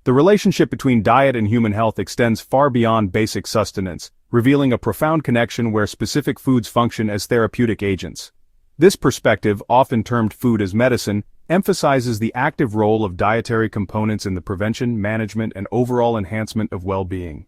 The relationship between diet and human health extends far beyond basic sustenance, revealing a profound connection where specific foods function as therapeutic agents. This perspective, often termed food as medicine, emphasizes the active role of dietary components in the prevention, management, and overall enhancement of well-being.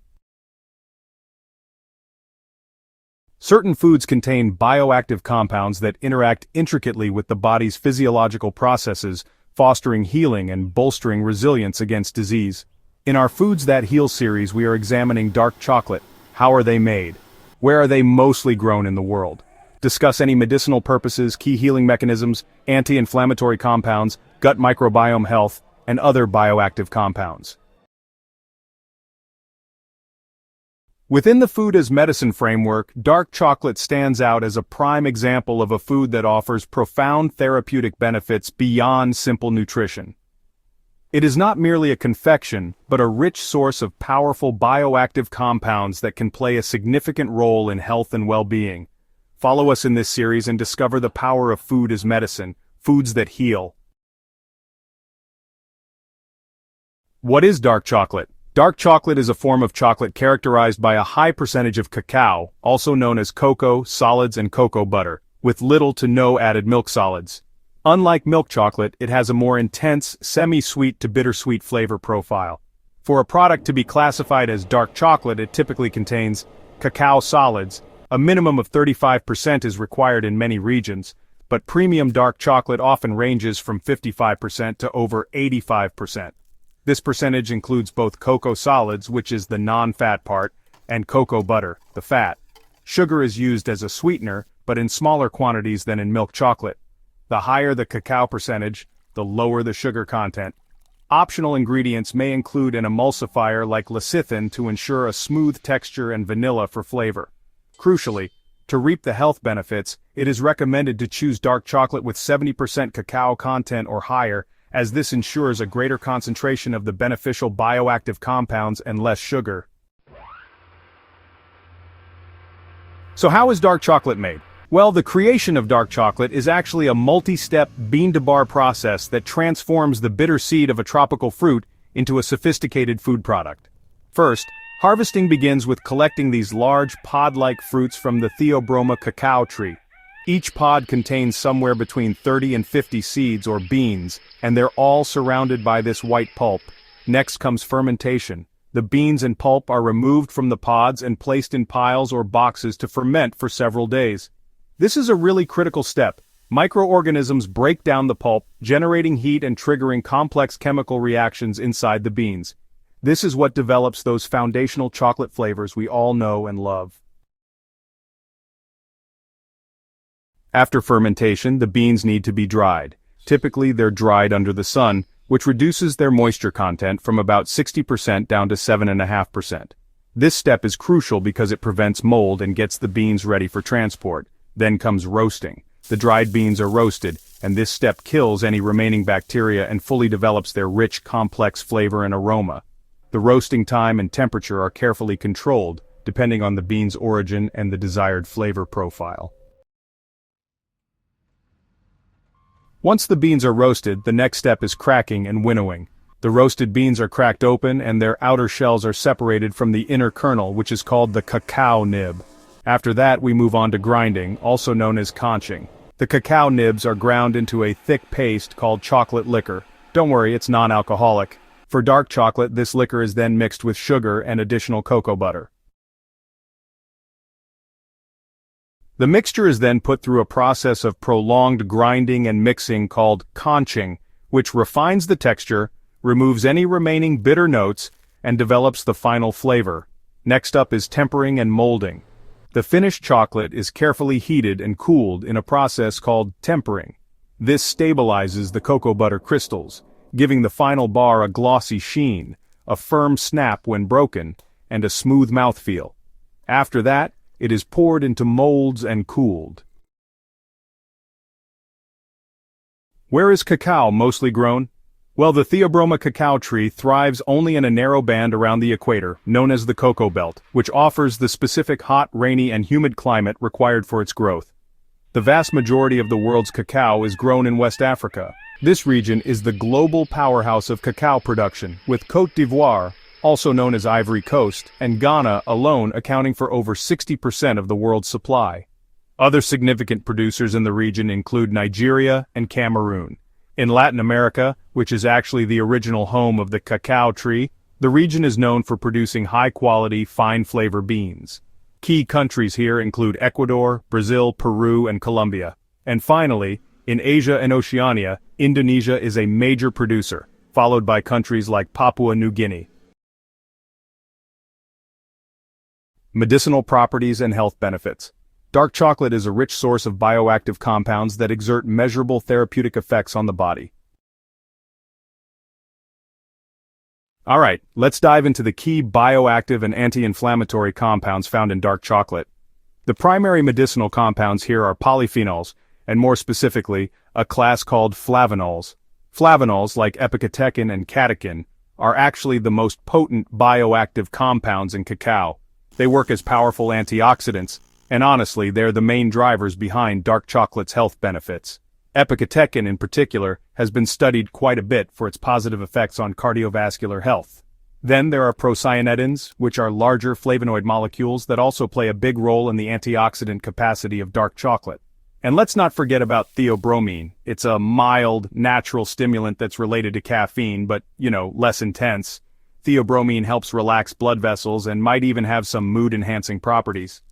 Certain foods contain bioactive compounds that interact intricately with the body's physiological processes, fostering healing and bolstering resilience against disease. In our Foods That Heal series, we are examining dark chocolate. How are they made? Where are they mostly grown in the world? Discuss any medicinal purposes, key healing mechanisms, anti-inflammatory compounds, gut microbiome health, and other bioactive compounds. Within the food as medicine framework, dark chocolate stands out as a prime example of a food that offers profound therapeutic benefits beyond simple nutrition. It is not merely a confection, but a rich source of powerful bioactive compounds that can play a significant role in health and well-being. Follow us in this series and discover the power of food as medicine, foods that heal. What is dark chocolate? Dark chocolate is a form of chocolate characterized by a high percentage of cacao, also known as cocoa, solids, and cocoa butter, with little to no added milk solids. Unlike milk chocolate, it has a more intense, semi-sweet to bittersweet flavor profile. For a product to be classified as dark chocolate, it typically contains cacao solids. A minimum of 35% is required in many regions, but premium dark chocolate often ranges from 55% to over 85%. This percentage includes both cocoa solids, which is the non-fat part, and cocoa butter, the fat. Sugar is used as a sweetener, but in smaller quantities than in milk chocolate. The higher the cacao percentage, the lower the sugar content. Optional ingredients may include an emulsifier like lecithin to ensure a smooth texture and vanilla for flavor. Crucially, to reap the health benefits, it is recommended to choose dark chocolate with 70% cacao content or higher, as this ensures a greater concentration of the beneficial bioactive compounds and less sugar. So how is dark chocolate made? Well, the creation of dark chocolate is actually a multi-step bean-to-bar process that transforms the bitter seed of a tropical fruit into a sophisticated food product. First, harvesting begins with collecting these large pod-like fruits from the Theobroma cacao tree. Each pod contains somewhere between 30 and 50 seeds or beans, and they're all surrounded by this white pulp. Next comes fermentation. The beans and pulp are removed from the pods and placed in piles or boxes to ferment for several days. This is a really critical step. Microorganisms break down the pulp, generating heat and triggering complex chemical reactions inside the beans. This is what develops those foundational chocolate flavors we all know and love. After fermentation, the beans need to be dried. Typically, they're dried under the sun, which reduces their moisture content from about 60% down to 7.5%. This step is crucial because it prevents mold and gets the beans ready for transport. Then comes roasting. The dried beans are roasted, and this step kills any remaining bacteria and fully develops their rich, complex flavor and aroma. The roasting time and temperature are carefully controlled, depending on the bean's origin and the desired flavor profile. Once the beans are roasted, the next step is cracking and winnowing. The roasted beans are cracked open and their outer shells are separated from the inner kernel, which is called the cacao nib. After that, we move on to grinding, also known as conching. The cacao nibs are ground into a thick paste called chocolate liquor. Don't worry, it's non-alcoholic. For dark chocolate, this liquor is then mixed with sugar and additional cocoa butter. The mixture is then put through a process of prolonged grinding and mixing called conching, which refines the texture, removes any remaining bitter notes, and develops the final flavor. Next up is tempering and molding. The finished chocolate is carefully heated and cooled in a process called tempering. This stabilizes the cocoa butter crystals, giving the final bar a glossy sheen, a firm snap when broken, and a smooth mouthfeel. After that, it is poured into molds and cooled. Where is cacao mostly grown? Well, the Theobroma cacao tree thrives only in a narrow band around the equator, known as the Cacao Belt, which offers the specific hot, rainy, and humid climate required for its growth. The vast majority of the world's cacao is grown in West Africa, This region is the global powerhouse of cacao production, with Côte d'Ivoire, also known as Ivory Coast, and Ghana alone accounting for over 60% of the world's supply. Other significant producers in the region include Nigeria and Cameroon. In Latin America, which is actually the original home of the cacao tree, the region is known for producing high-quality, fine-flavor beans. Key countries here include Ecuador, Brazil, Peru, and Colombia. And finally, in Asia and Oceania, Indonesia is a major producer, followed by countries like Papua New Guinea. Medicinal properties and health benefits. Dark chocolate is a rich source of bioactive compounds that exert measurable therapeutic effects on the body. Alright, let's dive into the key bioactive and anti-inflammatory compounds found in dark chocolate. The primary medicinal compounds here are polyphenols, and more specifically, a class called flavonols. Flavonols, like epicatechin and catechin, are actually the most potent bioactive compounds in cacao. They work as powerful antioxidants, and honestly, they're the main drivers behind dark chocolate's health benefits. Epicatechin in particular has been studied quite a bit for its positive effects on cardiovascular health. Then there are procyanidins, which are larger flavonoid molecules that also play a big role in the antioxidant capacity of dark chocolate. And let's not forget about theobromine. It's a mild, natural stimulant that's related to caffeine, but, less intense. Theobromine helps relax blood vessels and might even have some mood-enhancing properties.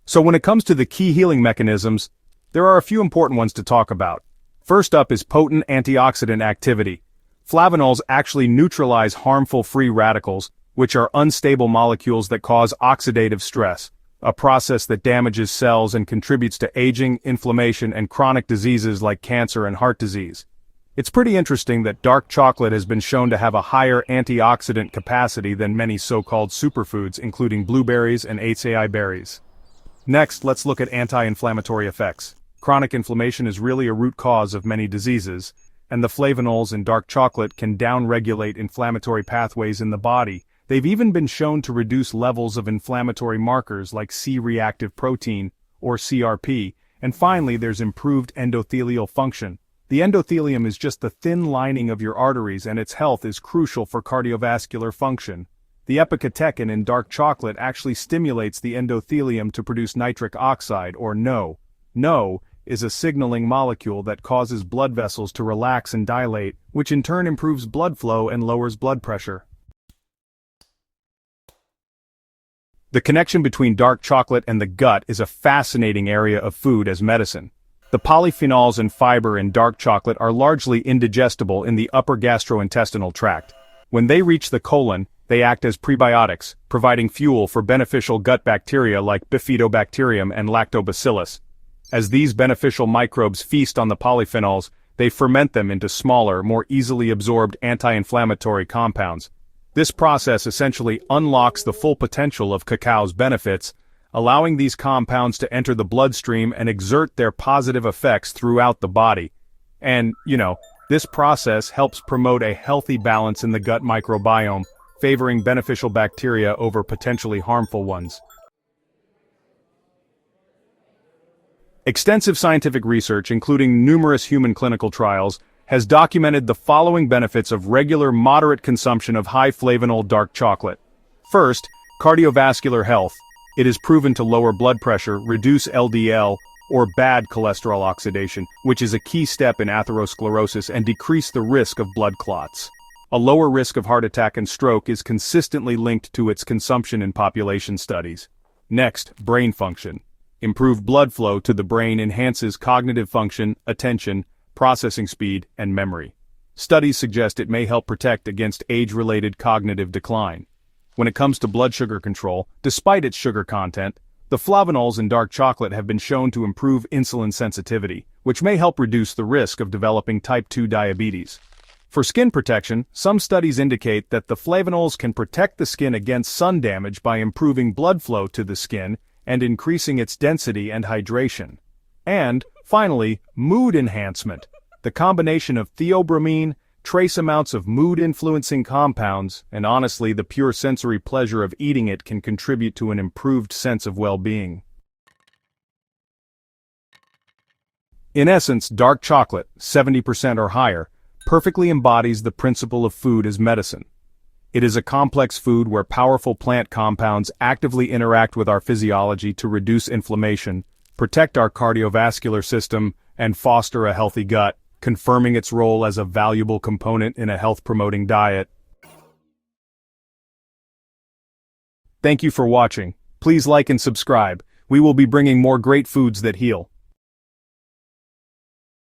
So when it comes to the key healing mechanisms, there are a few important ones to talk about. First up is potent antioxidant activity. Flavonols actually neutralize harmful free radicals, which are unstable molecules that cause oxidative stress, a process that damages cells and contributes to aging, inflammation, and chronic diseases like cancer and heart disease. It's pretty interesting that dark chocolate has been shown to have a higher antioxidant capacity than many so-called superfoods, including blueberries and acai berries. Next, let's look at anti-inflammatory effects. Chronic inflammation is really a root cause of many diseases, and the flavonols in dark chocolate can downregulate inflammatory pathways in the body. They've even been shown to reduce levels of inflammatory markers like C-reactive protein, or CRP, and finally there's improved endothelial function. The endothelium is just the thin lining of your arteries, and its health is crucial for cardiovascular function. The epicatechin in dark chocolate actually stimulates the endothelium to produce nitric oxide, or NO. NO is a signaling molecule that causes blood vessels to relax and dilate, which in turn improves blood flow and lowers blood pressure. The connection between dark chocolate and the gut is a fascinating area of food as medicine. The polyphenols and fiber in dark chocolate are largely indigestible in the upper gastrointestinal tract. When they reach the colon, they act as prebiotics, providing fuel for beneficial gut bacteria like bifidobacterium and lactobacillus. As these beneficial microbes feast on the polyphenols, they ferment them into smaller, more easily absorbed anti-inflammatory compounds. This process essentially unlocks the full potential of cacao's benefits, allowing these compounds to enter the bloodstream and exert their positive effects throughout the body. And, this process helps promote a healthy balance in the gut microbiome, favoring beneficial bacteria over potentially harmful ones. Extensive scientific research, including numerous human clinical trials, has documented the following benefits of regular moderate consumption of high flavonol dark chocolate. First, cardiovascular health. It is proven to lower blood pressure, reduce LDL, or bad cholesterol oxidation, which is a key step in atherosclerosis, and decrease the risk of blood clots. A lower risk of heart attack and stroke is consistently linked to its consumption in population studies. Next, brain function. Improved blood flow to the brain enhances cognitive function, attention, processing speed, and memory. Studies suggest it may help protect against age-related cognitive decline. When it comes to blood sugar control, despite its sugar content, the flavonols in dark chocolate have been shown to improve insulin sensitivity, which may help reduce the risk of developing type 2 diabetes. For skin protection, some studies indicate that the flavonols can protect the skin against sun damage by improving blood flow to the skin and increasing its density and hydration. And, finally, mood enhancement. The combination of theobromine, trace amounts of mood-influencing compounds, and honestly the pure sensory pleasure of eating it can contribute to an improved sense of well-being. In essence, dark chocolate, 70% or higher, perfectly embodies the principle of food as medicine. It is a complex food where powerful plant compounds actively interact with our physiology to reduce inflammation, protect our cardiovascular system, and foster a healthy gut, confirming its role as a valuable component in a health-promoting diet. Thank you for watching. Please like and subscribe. We will be bringing more great foods that heal.